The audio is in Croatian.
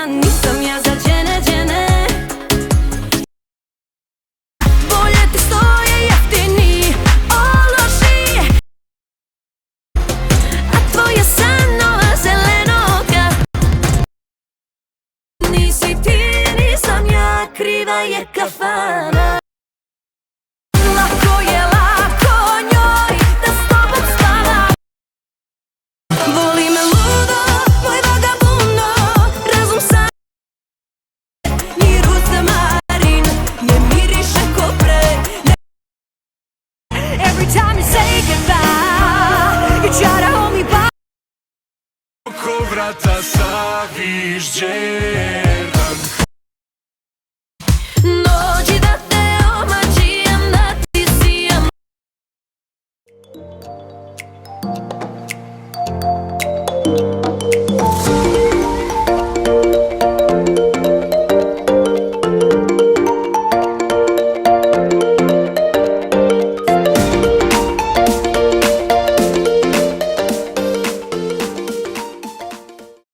nisam ja za džene. Bolje ti stoje jeftini ološi, a tvoja sanova zelenoga. Nisi ti, nisam ja, kriva je kafana. Lako je lako njoj da s tobom spava. Voli me ludo, moj vagabundo, razum sam i ruzamarin ne miriše ko pre. Every time you say goodbye, you try to hold me back. Oko vrata sa vižđe.